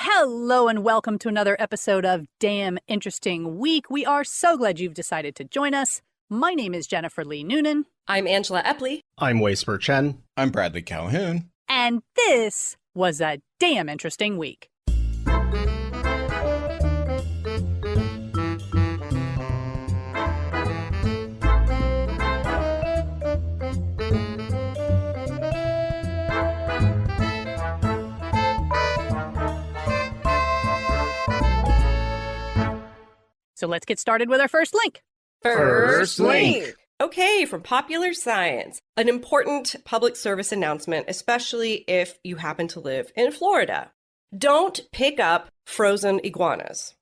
Hello and welcome to another episode of Damn Interesting Week. We are so glad you've decided to join us. My name is Jennifer Lee Noonan. I'm Angela Epley. I'm Spurr-Chen. I'm Bradley Calhoun. And this was a damn interesting week. So let's get started with our first link. First link. Okay, from Popular Science, an important public service announcement, especially if you happen to live in Florida. Don't pick up frozen iguanas.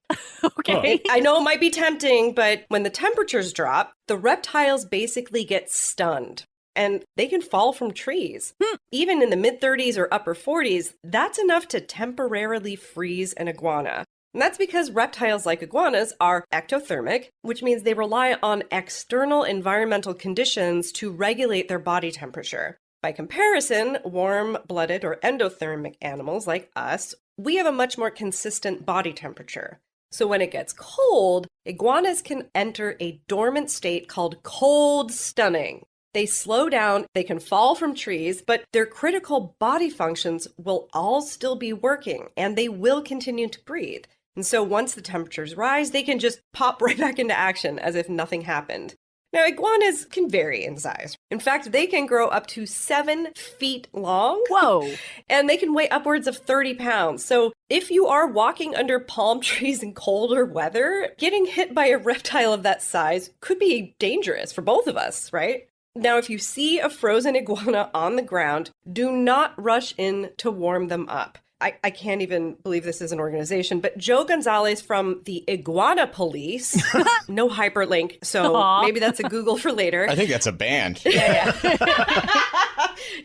Okay. I know it might be tempting, but when the temperatures drop, the reptiles basically get stunned. And they can fall from trees. Even in the mid-30s or upper 40s, that's enough to temporarily freeze an iguana. And that's because reptiles like iguanas are ectothermic, which means they rely on external environmental conditions to regulate their body temperature. By comparison, warm-blooded or endothermic animals like us, we have a much more consistent body temperature. So when it gets cold, iguanas can enter a dormant state called cold stunning. They slow down, they can fall from trees, but their critical body functions will all still be working, and they will continue to breathe. And so once the temperatures rise, they can just pop right back into action as if nothing happened. Now, iguanas can vary in size. In fact, they can grow up to 7 feet long. Whoa. And they can weigh upwards of 30 pounds. So if you are walking under palm trees in colder weather, getting hit by a reptile of that size could be dangerous for both of us, right? Now, if you see a frozen iguana on the ground, do not rush in to warm them up. I can't even believe this is an organization, but Joe Gonzalez from the Iguana Police, no hyperlink, so maybe that's a Google for later. I think that's a band. Yeah.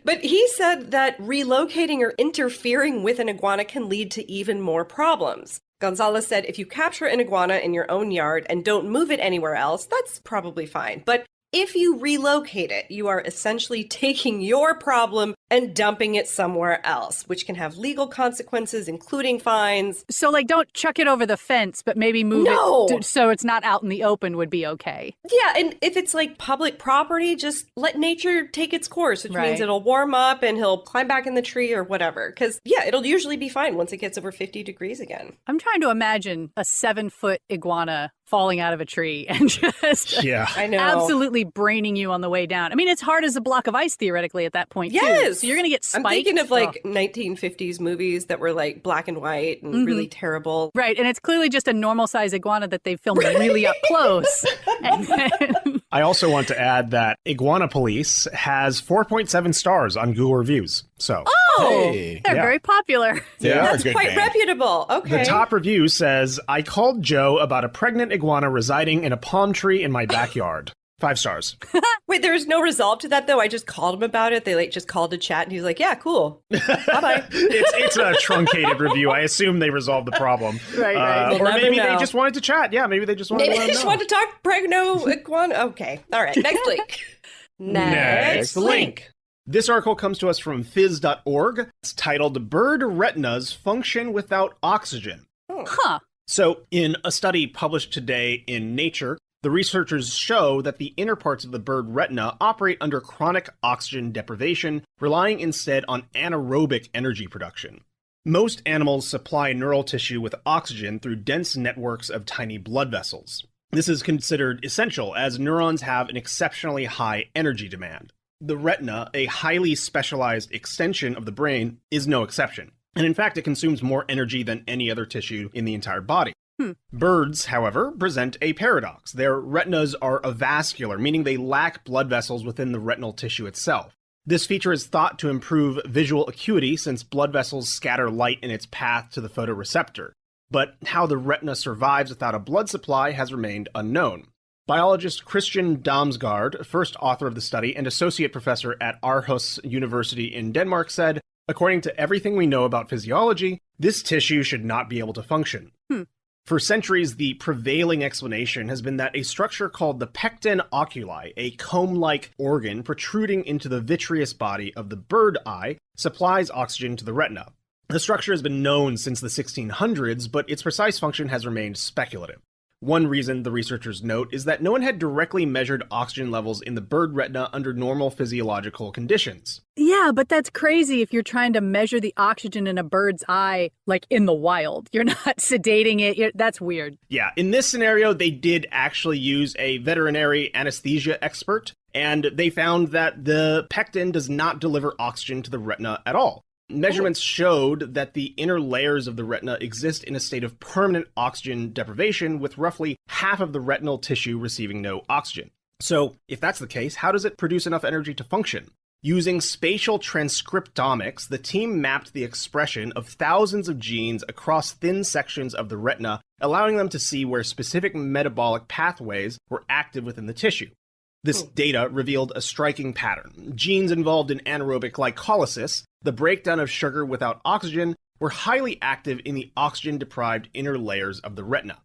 But he said that relocating or interfering with an iguana can lead to even more problems. Gonzalez said if you capture an iguana in your own yard and don't move it anywhere else, that's probably fine. But if you relocate it, you are essentially taking your problem and dumping it somewhere else, which can have legal consequences, including fines. So, don't chuck it over the fence, but maybe move it so it's not out in the open would be okay. Yeah, and if it's public property, just let nature take its course, which means it'll warm up and he'll climb back in the tree or whatever. Because, it'll usually be fine once it gets over 50 degrees again. I'm trying to imagine a 7-foot iguana falling out of a tree and just I know. Absolutely braining you on the way down. I mean, it's hard as a block of ice theoretically at that point, too. So you're going to get spiked. I'm thinking of 1950s movies that were black and white and really terrible. Right, and it's clearly just a normal size iguana that they've filmed really up close. I also want to add that Iguana Police has 4.7 stars on Google reviews. So they're very popular. That's quite reputable. Okay. The top review says, I called Joe about a pregnant iguana residing in a palm tree in my backyard. 5 stars. Wait, there's no resolve to that, though? I just called him about it. They just called to chat, and he was like, yeah, cool. Bye-bye. It's a truncated review. I assume they resolved the problem. Right. Or maybe they just wanted to chat. Yeah, maybe they just wanted to talk pregno iguana. Okay. All right. Next link. Next link. This article comes to us from phys.org. It's titled, Bird Retinas Function Without Oxygen. Huh. So, in a study published today in Nature, the researchers show that the inner parts of the bird retina operate under chronic oxygen deprivation, relying instead on anaerobic energy production. Most animals supply neural tissue with oxygen through dense networks of tiny blood vessels. This is considered essential as neurons have an exceptionally high energy demand. The retina, a highly specialized extension of the brain, is no exception. And in fact, it consumes more energy than any other tissue in the entire body. Birds, however, present a paradox. Their retinas are avascular, meaning they lack blood vessels within the retinal tissue itself. This feature is thought to improve visual acuity since blood vessels scatter light in its path to the photoreceptor. But how the retina survives without a blood supply has remained unknown. Biologist Christian Damsgaard, first author of the study and associate professor at Aarhus University in Denmark, said, according to everything we know about physiology, this tissue should not be able to function. For centuries, the prevailing explanation has been that a structure called the pecten oculi, a comb-like organ protruding into the vitreous body of the bird eye, supplies oxygen to the retina. The structure has been known since the 1600s, but its precise function has remained speculative. One reason, the researchers note, is that no one had directly measured oxygen levels in the bird retina under normal physiological conditions. Yeah, but that's crazy if you're trying to measure the oxygen in a bird's eye, like in the wild. You're not sedating it. That's weird. Yeah, in this scenario, they did actually use a veterinary anesthesia expert, and they found that the pectin does not deliver oxygen to the retina at all. Measurements showed that the inner layers of the retina exist in a state of permanent oxygen deprivation, with roughly half of the retinal tissue receiving no oxygen. So, if that's the case, how does it produce enough energy to function? Using spatial transcriptomics, the team mapped the expression of thousands of genes across thin sections of the retina, allowing them to see where specific metabolic pathways were active within the tissue. This data revealed a striking pattern. Genes involved in anaerobic glycolysis, the breakdown of sugar without oxygen, were highly active in the oxygen-deprived inner layers of the retina.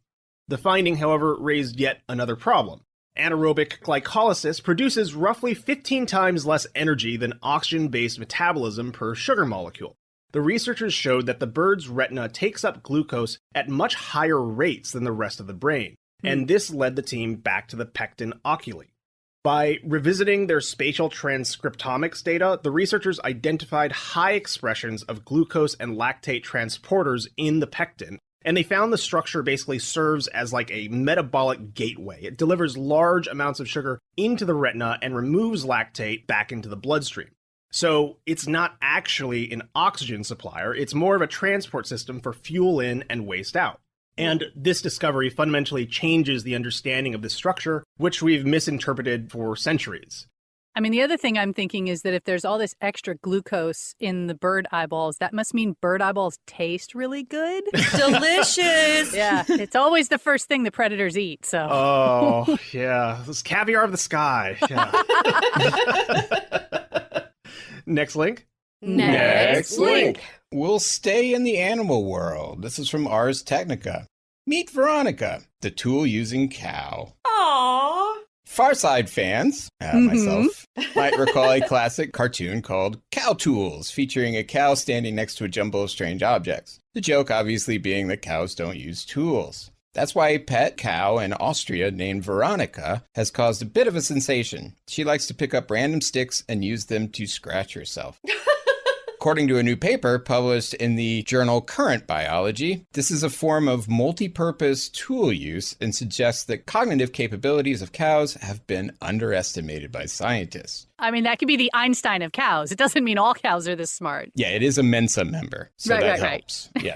The finding, however, raised yet another problem. Anaerobic glycolysis produces roughly 15 times less energy than oxygen-based metabolism per sugar molecule. The researchers showed that the bird's retina takes up glucose at much higher rates than the rest of the brain, and this led the team back to the pectin oculi. By revisiting their spatial transcriptomics data, the researchers identified high expressions of glucose and lactate transporters in the pectin, and they found the structure basically serves as like a metabolic gateway. It delivers large amounts of sugar into the retina and removes lactate back into the bloodstream. So it's not actually an oxygen supplier, it's more of a transport system for fuel in and waste out. And this discovery fundamentally changes the understanding of this structure, which we've misinterpreted for centuries. I mean, the other thing I'm thinking is that if there's all this extra glucose in the bird eyeballs, that must mean bird eyeballs taste really good. Delicious. Yeah, it's always the first thing the predators eat, so. Oh, yeah. This is caviar of the sky. Yeah. Next link. Next link. We'll stay in the animal world. This is from Ars Technica. Meet Veronica, the tool-using cow. Aww. Far Side fans, myself, might recall a classic cartoon called Cow Tools, featuring a cow standing next to a jumble of strange objects. The joke obviously being that cows don't use tools. That's why a pet cow in Austria named Veronica has caused a bit of a sensation. She likes to pick up random sticks and use them to scratch herself. According to a new paper published in the journal Current Biology, this is a form of multi-purpose tool use and suggests that cognitive capabilities of cows have been underestimated by scientists. I mean, that could be the Einstein of cows. It doesn't mean all cows are this smart. Yeah, it is a Mensa member, so that helps. Yeah.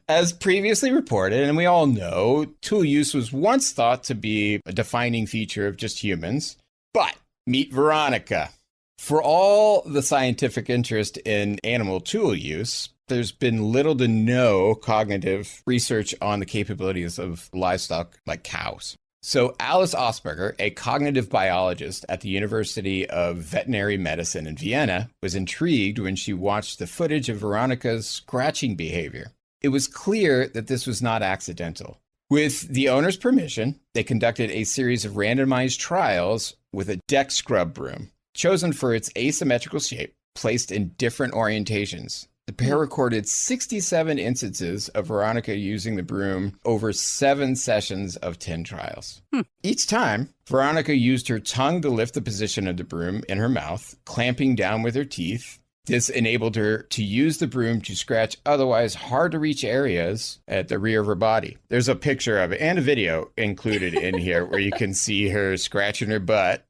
As previously reported, and we all know, tool use was once thought to be a defining feature of just humans. But meet Veronica. For all the scientific interest in animal tool use, there's been little to no cognitive research on the capabilities of livestock like cows. So Alice Osberger, a cognitive biologist at the University of Veterinary Medicine in Vienna, was intrigued when she watched the footage of Veronica's scratching behavior. It was clear that this was not accidental. With the owner's permission, they conducted a series of randomized trials with a deck scrub broom, chosen for its asymmetrical shape, placed in different orientations. The pair recorded 67 instances of Veronica using the broom over 7 sessions of 10 trials. Each time, Veronica used her tongue to lift the position of the broom in her mouth, clamping down with her teeth. This enabled her to use the broom to scratch otherwise hard-to-reach areas at the rear of her body. There's a picture of it and a video included in here where you can see her scratching her butt.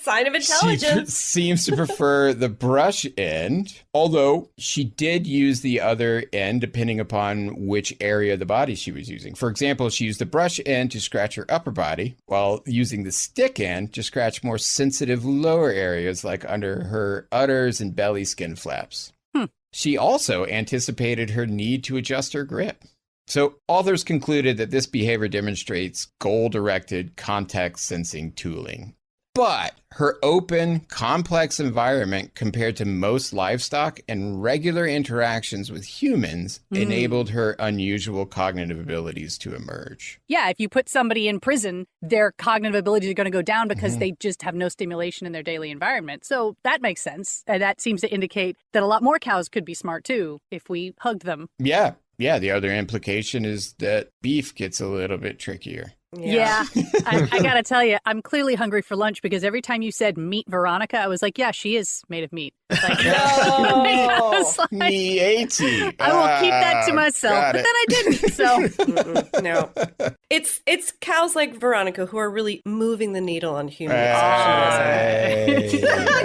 Sign of intelligence. She seems to prefer the brush end, although she did use the other end depending upon which area of the body she was using. For example, she used the brush end to scratch her upper body, while using the stick end to scratch more sensitive lower areas like under her udders and belly skin flaps. She also anticipated her need to adjust her grip. So authors concluded that this behavior demonstrates goal-directed context sensing tooling. But her open, complex environment compared to most livestock and regular interactions with humans enabled her unusual cognitive abilities to emerge. Yeah, if you put somebody in prison, their cognitive abilities are going to go down because they just have no stimulation in their daily environment. So that makes sense. And that seems to indicate that a lot more cows could be smart, too, if we hugged them. Yeah. Yeah, the other implication is that beef gets a little bit trickier. Yeah. I got to tell you, I'm clearly hungry for lunch because every time you said meat Veronica, I was like, yeah, she is made of meat. Like, I was like, meaty. I will keep that to myself. But then I didn't. So no. It's cows like Veronica who are really moving the needle on human exceptionalism.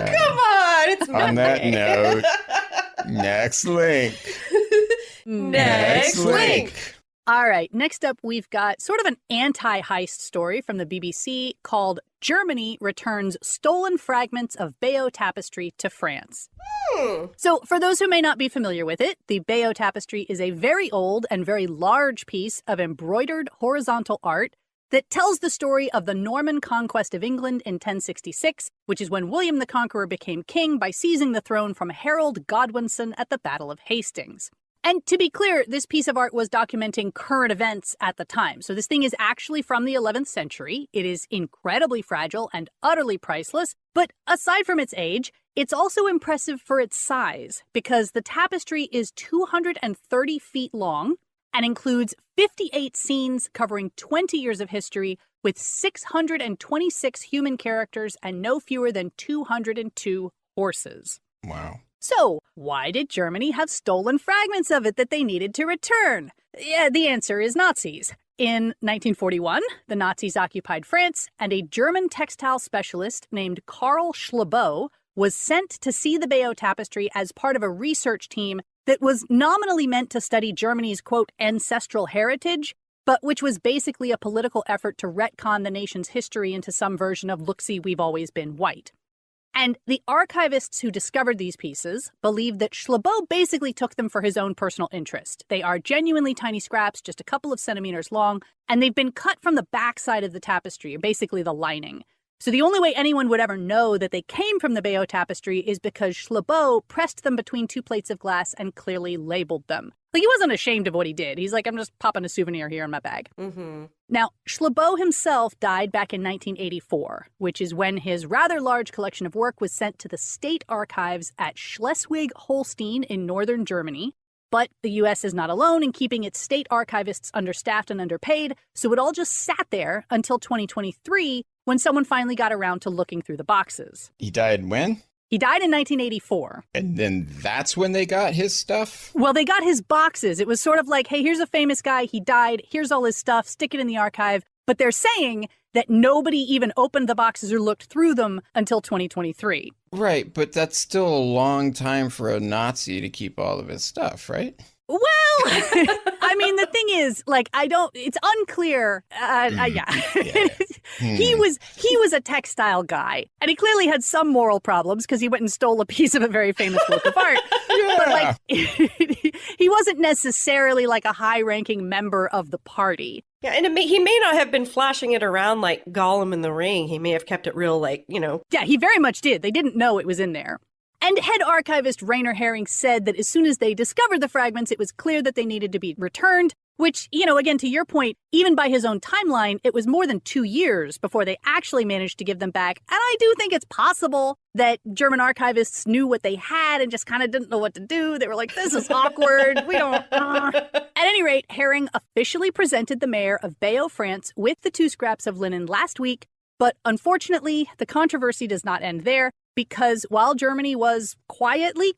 Come on. It's on that note, next link. Next link. All right, next up, we've got sort of an anti-heist story from the BBC called Germany Returns Stolen Fragments of Bayeux Tapestry to France. So for those who may not be familiar with it, the Bayeux Tapestry is a very old and very large piece of embroidered horizontal art that tells the story of the Norman conquest of England in 1066, which is when William the Conqueror became king by seizing the throne from Harold Godwinson at the Battle of Hastings. And to be clear, this piece of art was documenting current events at the time. So this thing is actually from the 11th century. It is incredibly fragile and utterly priceless. But aside from its age, it's also impressive for its size because the tapestry is 230 feet long and includes 58 scenes covering 20 years of history with 626 human characters and no fewer than 202 horses. Wow. So, why did Germany have stolen fragments of it that they needed to return? Yeah, the answer is Nazis. In 1941, the Nazis occupied France, and a German textile specialist named Karl Schlabo was sent to see the Bayeux Tapestry as part of a research team that was nominally meant to study Germany's, quote, ancestral heritage, but which was basically a political effort to retcon the nation's history into some version of look-see, we've always been white. And the archivists who discovered these pieces believe that Schlabo basically took them for his own personal interest. They are genuinely tiny scraps, just a couple of centimeters long, and they've been cut from the backside of the tapestry, or basically the lining. So the only way anyone would ever know that they came from the Bayeux Tapestry is because Schlabo pressed them between two plates of glass and clearly labeled them. Like, he wasn't ashamed of what he did. He's like, I'm just popping a souvenir here in my bag. Now, Schlabo himself died back in 1984, which is when his rather large collection of work was sent to the state archives at Schleswig-Holstein in northern Germany. But the U.S. is not alone in keeping its state archivists understaffed and underpaid, so it all just sat there until 2023 when someone finally got around to looking through the boxes. He died when? He died in 1984. And then that's when they got his stuff? Well, they got his boxes. It was sort of like, hey, here's a famous guy. He died. Here's all his stuff. Stick it in the archive. But they're saying that nobody even opened the boxes or looked through them until 2023. Right, but that's still a long time for a Nazi to keep all of his stuff, right? Well, I mean, the thing is, like, it's unclear. He was a textile guy, and he clearly had some moral problems because he went and stole a piece of a very famous work of art. But, like, he wasn't necessarily, like, a high-ranking member of the party. Yeah, and he may not have been flashing it around like Gollum in the Ring. He may have kept it real, like, you know. Yeah, he very much did. They didn't know it was in there. And head archivist Rainer Herring said that as soon as they discovered the fragments, it was clear that they needed to be returned, which, you know, again, to your point, even by his own timeline, it was more than 2 years before they actually managed to give them back. And I do think it's possible that German archivists knew what they had and just kind of didn't know what to do. They were like, this is awkward. We don't. At any rate, Herring officially presented the mayor of Bayeux, France, with the 2 scraps of linen last week. But unfortunately, the controversy does not end there. Because while Germany was quietly,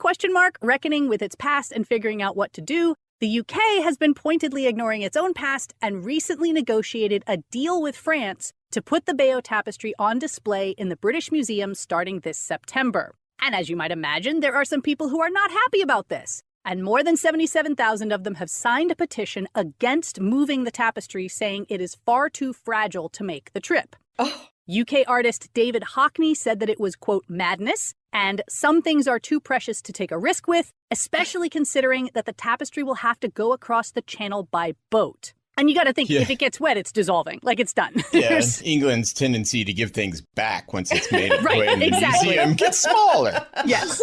reckoning with its past and figuring out what to do, the UK has been pointedly ignoring its own past and recently negotiated a deal with France to put the Bayeux Tapestry on display in the British Museum starting this September. And as you might imagine, there are some people who are not happy about this. And more than 77,000 of them have signed a petition against moving the tapestry, saying it is far too fragile to make the trip. Oh. UK artist David Hockney said that it was, quote, madness, and some things are too precious to take a risk with, especially considering that the tapestry will have to go across the channel by boat. And you got to think, if it gets wet, it's dissolving. Like, it's done. Yeah, England's tendency to give things back once it's made its way in the exactly. museum gets smaller. Yes.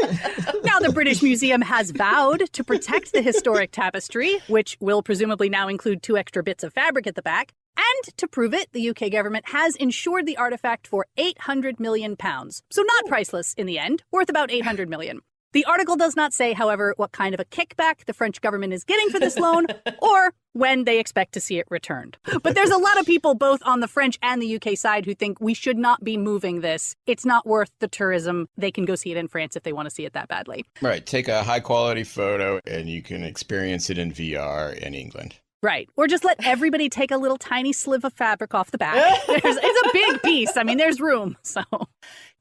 Now, the British Museum has vowed to protect the historic tapestry, which will presumably now include 2 extra bits of fabric at the back. And to prove it, the UK government has insured the artifact for £800 million. So not priceless in the end, worth about $800 million. The article does not say, however, what kind of a kickback the French government is getting for this loan or when they expect to see it returned. But there's a lot of people both on the French and the UK side who think we should not be moving this. It's not worth the tourism. They can go see it in France if they want to see it that badly. Right. Take a high quality photo and you can experience it in VR in England. Right. Or just let everybody take a little tiny sliver of fabric off the back. It's a big piece. I mean, there's room. So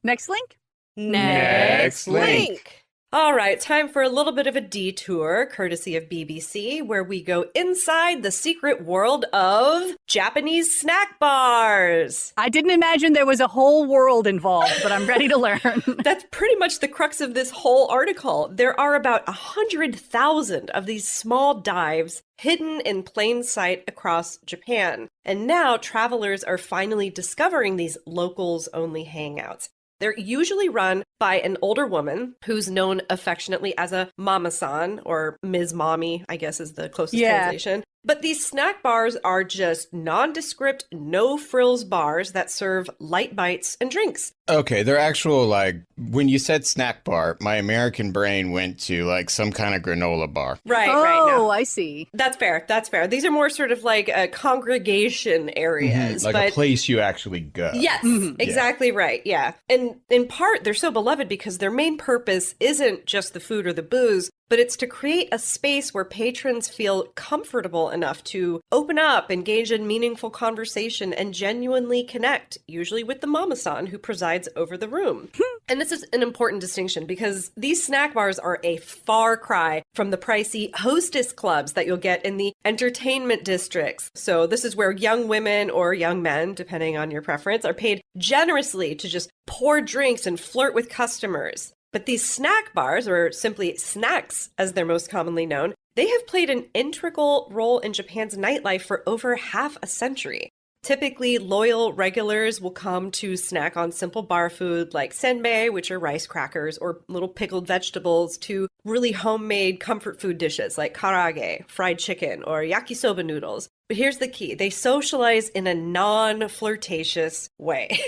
next link. Next link. All right, time for a little bit of a detour, courtesy of BBC, where we go inside the secret world of Japanese snack bars. I didn't imagine there was a whole world involved, but I'm ready to learn. That's pretty much the crux of this whole article. There are about 100,000 of these small dives hidden in plain sight across Japan. And now travelers are finally discovering these locals-only hangouts. They're usually run by an older woman who's known affectionately as a mama-san, or Ms. Mommy, I guess is the closest translation. But these snack bars are just nondescript, no-frills bars that serve light bites and drinks. Okay, they're actual, like, when you said snack bar, my American brain went to, like, some kind of granola bar. Right. Oh, I see. That's fair. These are more sort of like congregation areas. Like a place you actually go. Yes, exactly right. Yeah. And in part, they're so beloved because their main purpose isn't just the food or the booze, but it's to create a space where patrons feel comfortable enough to open up, engage in meaningful conversation, and genuinely connect, usually with the mama-san who presides over the room. And this is an important distinction because these snack bars are a far cry from the pricey hostess clubs that you'll get in the entertainment districts. So this is where young women or young men, depending on your preference, are paid generously to just pour drinks and flirt with customers. But these snack bars, or simply snacks as they're most commonly known, they have played an integral role in Japan's nightlife for over half a century. Typically, loyal regulars will come to snack on simple bar food like senbei, which are rice crackers, or little pickled vegetables, to really homemade comfort food dishes like karage, fried chicken, or yakisoba noodles. But here's the key. They socialize in a non-flirtatious way.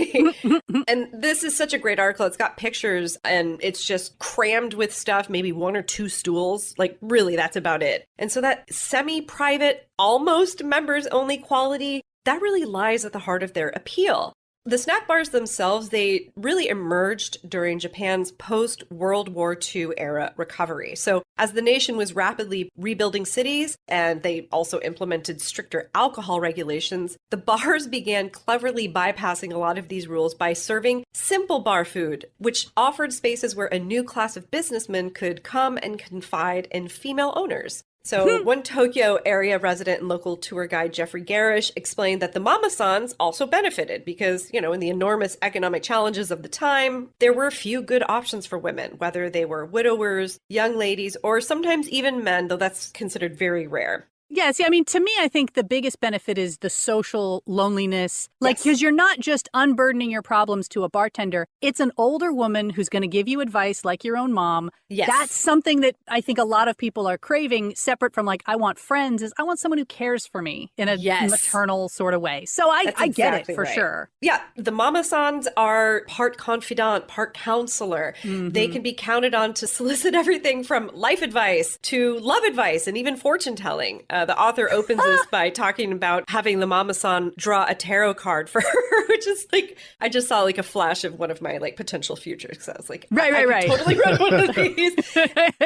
And this is such a great article. It's got pictures and it's just crammed with stuff, maybe 1 or 2 stools. Like, really, that's about it. And so that semi-private, almost members-only quality, that really lies at the heart of their appeal. The snack bars themselves, they really emerged during Japan's post-World War II era recovery. So as the nation was rapidly rebuilding cities and they also implemented stricter alcohol regulations, the bars began cleverly bypassing a lot of these rules by serving simple bar food, which offered spaces where a new class of businessmen could come and confide in female owners. So one Tokyo area resident and local tour guide, Jeffrey Garish, explained that the mama-sans also benefited because, in the enormous economic challenges of the time, there were few good options for women, whether they were widowers, young ladies, or sometimes even men, though that's considered very rare. Yeah, see, I mean, to me, I think the biggest benefit is the social loneliness. Like, because you're not just unburdening your problems to a bartender. It's an older woman who's going to give you advice like your own mom. Yes. That's something that I think a lot of people are craving, separate from like, I want friends, is I want someone who cares for me in a maternal sort of way. So I get it for sure. Yeah, the mama-sans are part confidant, part counselor. They can be counted on to solicit everything from life advice to love advice and even fortune telling. The author opens this by talking about having the mama-san draw a tarot card for her, which is like, I just saw like a flash of one of my like potential futures. So I was like, I could totally run one of these.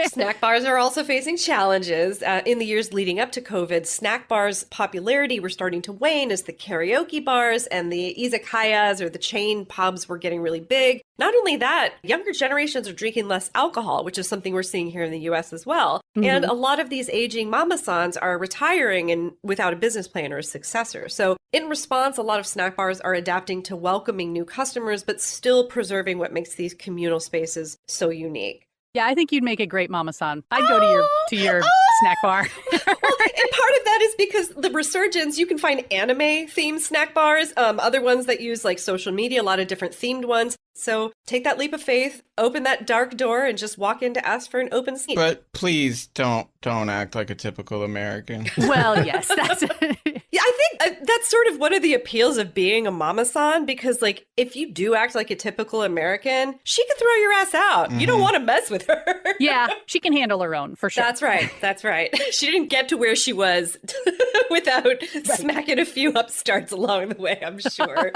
Snack bars are also facing challenges. In the years leading up to COVID, snack bars' popularity were starting to wane as the karaoke bars and the izakayas or the chain pubs were getting really big. Not only that, younger generations are drinking less alcohol, which is something we're seeing here in the US as well. And a lot of these aging mama-sans are retiring and without a business plan or a successor. So in response, a lot of snack bars are adapting to welcoming new customers, but still preserving what makes these communal spaces so unique. Yeah, I think you'd make a great mama-san. I'd go to your snack bar. Well, and part of that that is because the resurgence, you can find anime-themed snack bars, other ones that use like social media, a lot of different themed ones. So take that leap of faith, open that dark door, and just walk in to ask for an open seat. But please don't act like a typical American. Well, yes, that's Yeah, I think that's sort of one of the appeals of being a mama-san, because like if you do act like a typical American, she could throw your ass out. You don't want to mess with her. yeah, she can handle her own for sure. That's right. That's right. She didn't get to where she was without smacking a few upstarts along the way, I'm sure.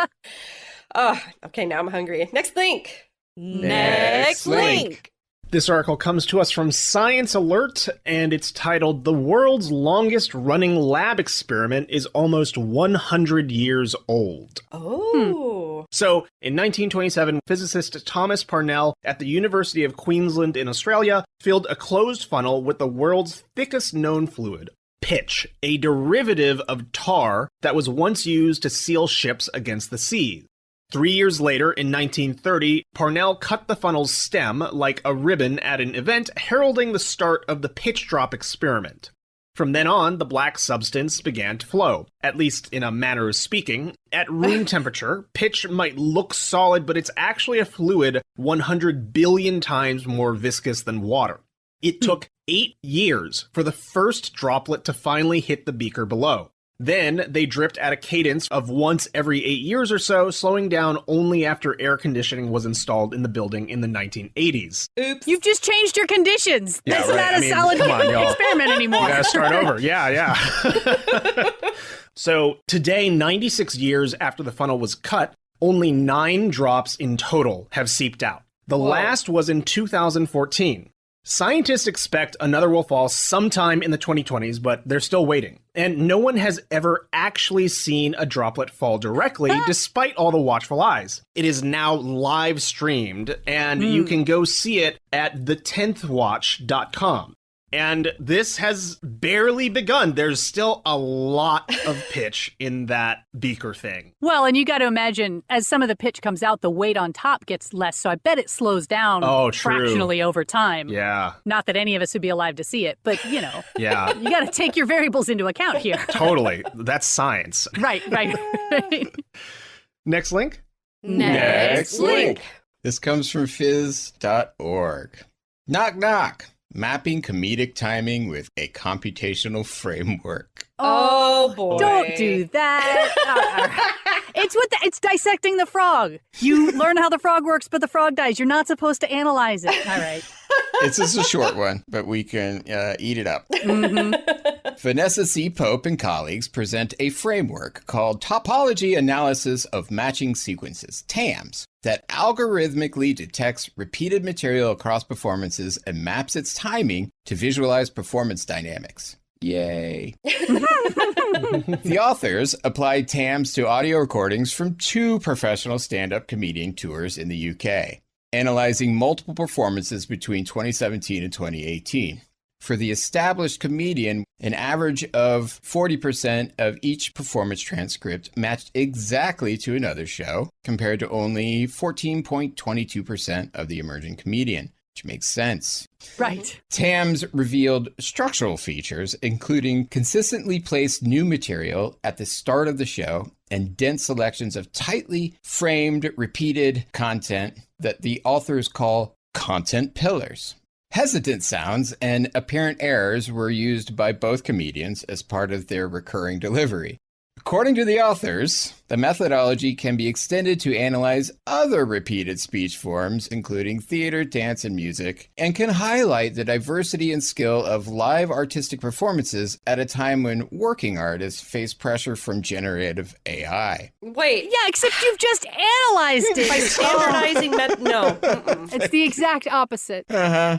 Oh, okay, now I'm hungry. Next link. Next link. This article comes to us from Science Alert, and it's titled, "The World's Longest Running Lab Experiment is Almost 100 Years Old." Oh. So, in 1927, physicist Thomas Parnell at the University of Queensland in Australia filled a closed funnel with the world's thickest known fluid, pitch, a derivative of tar that was once used to seal ships against the sea. 3 years later, in 1930, Parnell cut the funnel's stem like a ribbon at an event heralding the start of the pitch drop experiment. From then on, the black substance began to flow, at least in a manner of speaking. At room temperature, pitch might look solid, but it's actually a fluid 100 billion times more viscous than water. It took 8 years for the first droplet to finally hit the beaker below. Then they dripped at a cadence of once every 8 years or so, slowing down only after air conditioning was installed in the building in the 1980s. Oops. You've just changed your conditions. Yeah, That's right. not I a mean, solid come on, y'all. experiment anymore. We gotta start over. Yeah. So today, 96 years after the funnel was cut, only 9 drops in total have seeped out. The last was in 2014. Scientists expect another will fall sometime in the 2020s, but they're still waiting. And no one has ever actually seen a droplet fall directly, despite all the watchful eyes. It is now live streamed, and you can go see it at the10thwatch.com. And this has barely begun. There's still a lot of pitch in that beaker thing. Well, and you got to imagine, as some of the pitch comes out, the weight on top gets less. So I bet it slows down fractionally over time. Yeah. Not that any of us would be alive to see it, but, you know. Yeah. You got to take your variables into account here. Totally. That's science. Right. Next link. Next link. This comes from phys.org. Knock, knock. Mapping comedic timing with a computational framework. Oh, boy. Don't do that. It's dissecting the frog. You learn how the frog works, but the frog dies. You're not supposed to analyze it. All right. It's just a short one, but we can eat it up. Vanessa C. Pope and colleagues present a framework called Topology Analysis of Matching Sequences, TAMS, that algorithmically detects repeated material across performances and maps its timing to visualize performance dynamics. Yay. The authors applied TAMS to audio recordings from 2 professional stand-up comedian tours in the UK, analyzing multiple performances between 2017 and 2018. For the established comedian, an average of 40% of each performance transcript matched exactly to another show, compared to only 14.22% of the emerging comedian, which makes sense. Right. TAMS revealed structural features, including consistently placed new material at the start of the show and dense selections of tightly framed, repeated content that the authors call content pillars. Hesitant sounds and apparent errors were used by both comedians as part of their recurring delivery. According to the authors, the methodology can be extended to analyze other repeated speech forms, including theater, dance, and music, and can highlight the diversity and skill of live artistic performances at a time when working artists face pressure from generative AI. Wait. Yeah, except you've just analyzed it. By standardizing no. It's the exact opposite.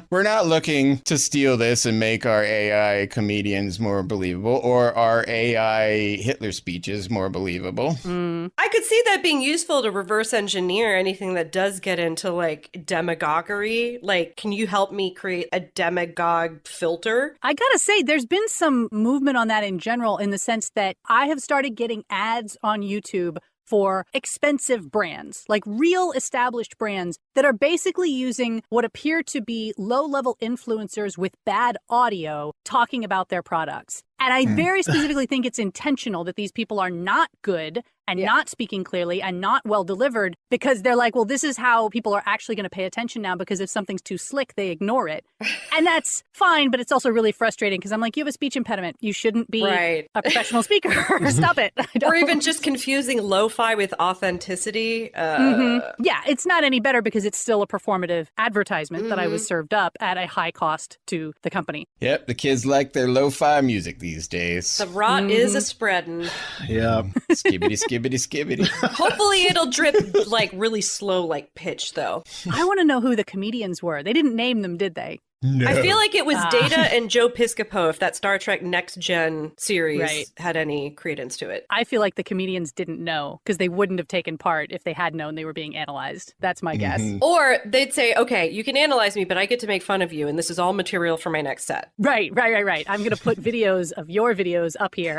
We're not looking to steal this and make our AI comedians more believable or our AI Hitler speeches more believable. I could see that being useful to reverse engineer anything that does get into like demagoguery. Like, can you help me create a demagogue filter? I gotta say, there's been some movement on that in general, in the sense that I have started getting ads on YouTube for expensive brands, like real established brands that are basically using what appear to be low-level influencers with bad audio talking about their products. And I very specifically think it's intentional that these people are not good and not speaking clearly and not well delivered, because they're like, well, this is how people are actually going to pay attention now, because if something's too slick, they ignore it. And that's fine, but it's also really frustrating because I'm like, you have a speech impediment. You shouldn't be a professional speaker. Stop it. Or even just confusing lo-fi with authenticity. Yeah, it's not any better because it's still a performative advertisement that I was served up at a high cost to the company. Yep, the kids like their lo-fi music these days. The rot is a spreading. Yeah. Skibbity, skibbity, skibbity. Hopefully it'll drip like really slow, like pitch, though. I want to know who the comedians were. They didn't name them, did they? No. I feel like it was Data and Joe Piscopo, if that Star Trek Next Gen series had any credence to it. I feel like the comedians didn't know because they wouldn't have taken part if they had known they were being analyzed. That's my guess. Or they'd say, okay, you can analyze me, but I get to make fun of you, and this is all material for my next set. Right. I'm going to put videos of your videos up here.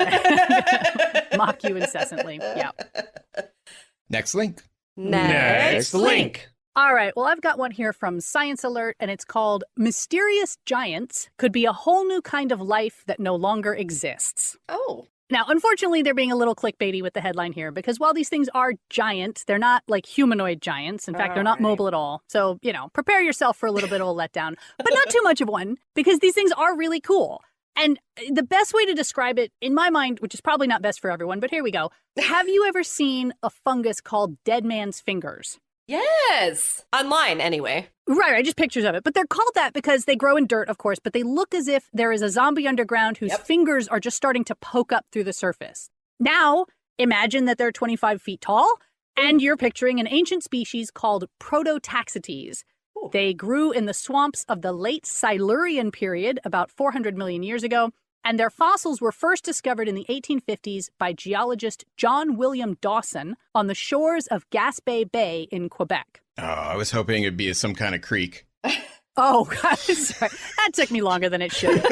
Mock you incessantly. Yeah. Next link. Next link. All right, well, I've got one here from Science Alert, and it's called Mysterious Giants Could Be a Whole New Kind of Life That No Longer Exists. Oh. Now, unfortunately, they're being a little clickbaity with the headline here, because while these things are giant, they're not like humanoid giants. In fact, they're not mobile at all. So, prepare yourself for a little bit of a letdown, but not too much of one, because these things are really cool. And the best way to describe it, in my mind, which is probably not best for everyone, but here we go. Have you ever seen a fungus called dead man's fingers? Yes. Online, anyway. Right, just pictures of it. But they're called that because they grow in dirt, of course, but they look as if there is a zombie underground whose fingers are just starting to poke up through the surface. Now, imagine that they're 25 feet tall, and you're picturing an ancient species called Prototaxites. They grew in the swamps of the late Silurian period, about 400 million years ago, and their fossils were first discovered in the 1850s by geologist John William Dawson on the shores of Gaspé Bay in Quebec. Oh, I was hoping it'd be some kind of creek. Oh, God, sorry. That took me longer than it should.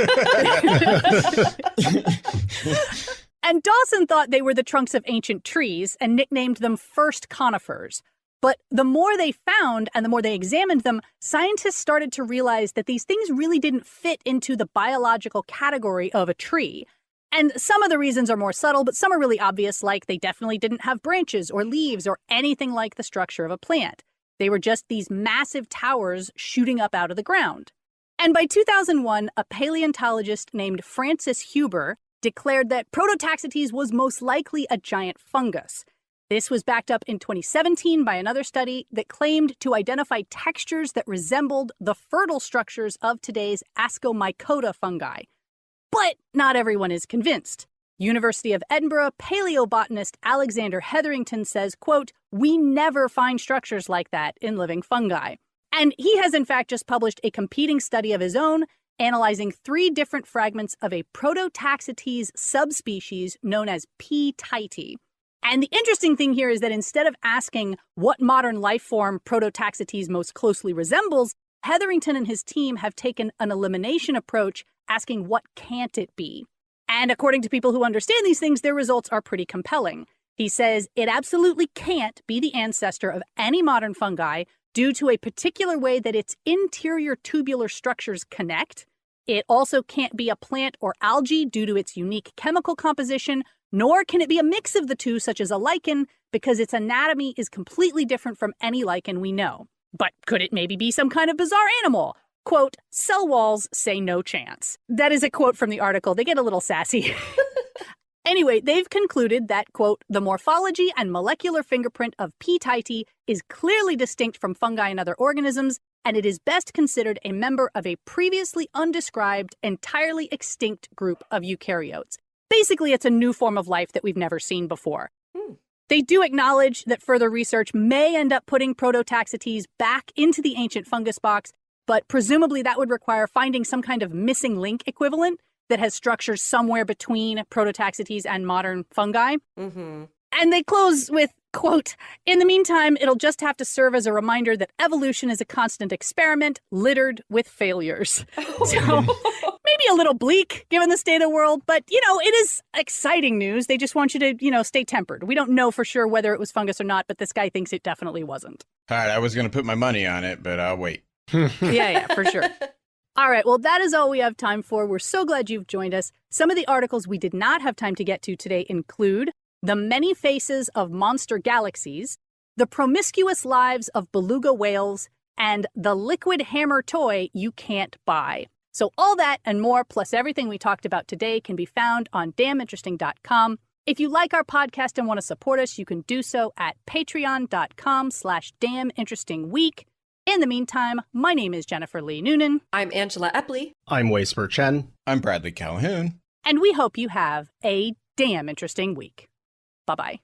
And Dawson thought they were the trunks of ancient trees and nicknamed them first conifers. But the more they found and the more they examined them, scientists started to realize that these things really didn't fit into the biological category of a tree. And some of the reasons are more subtle, but some are really obvious, like they definitely didn't have branches or leaves or anything like the structure of a plant. They were just these massive towers shooting up out of the ground. And by 2001, a paleontologist named Francis Huber declared that Prototaxites was most likely a giant fungus. This was backed up in 2017 by another study that claimed to identify textures that resembled the fertile structures of today's Ascomycota fungi. But not everyone is convinced. University of Edinburgh paleobotanist Alexander Hetherington says, quote, "We never find structures like that in living fungi." And he has in fact just published a competing study of his own, analyzing 3 different fragments of a Prototaxites subspecies known as P. taiti. And the interesting thing here is that instead of asking what modern life form Prototaxites most closely resembles, Hetherington and his team have taken an elimination approach, asking what can't it be. And according to people who understand these things, their results are pretty compelling. He says it absolutely can't be the ancestor of any modern fungi due to a particular way that its interior tubular structures connect. It also can't be a plant or algae due to its unique chemical composition, nor can it be a mix of the two, such as a lichen, because its anatomy is completely different from any lichen we know. But could it maybe be some kind of bizarre animal? Quote, "Cell walls say no chance." That is a quote from the article. They get a little sassy. Anyway, they've concluded that, quote, "The morphology and molecular fingerprint of P. taiti is clearly distinct from fungi and other organisms, and it is best considered a member of a previously undescribed, entirely extinct group of eukaryotes." Basically, it's a new form of life that we've never seen before. They do acknowledge that further research may end up putting Prototaxites back into the ancient fungus box, but presumably that would require finding some kind of missing link equivalent that has structures somewhere between Prototaxites and modern fungi. And they close with, quote, "In the meantime, it'll just have to serve as a reminder that evolution is a constant experiment littered with failures." So maybe a little bleak given the state of the world, but, it is exciting news. They just want you to, stay tempered. We don't know for sure whether it was fungus or not, but this guy thinks it definitely wasn't. All right, I was going to put my money on it, but I'll wait. Yeah, for sure. All right, well, that is all we have time for. We're so glad you've joined us. Some of the articles we did not have time to get to today include The Many Faces of Monster Galaxies, The Promiscuous Lives of Beluga Whales, and The Liquid Hammer Toy You Can't Buy. So all that and more, plus everything we talked about today, can be found on damninteresting.com. If you like our podcast and want to support us, you can do so at patreon.com/damninterestingweek. In the meantime, my name is Jennifer Lee Noonan. I'm Angela Epley. I'm Spurr-Chen. I'm Bradley Calhoun. And we hope you have a damn interesting week. Bye-bye.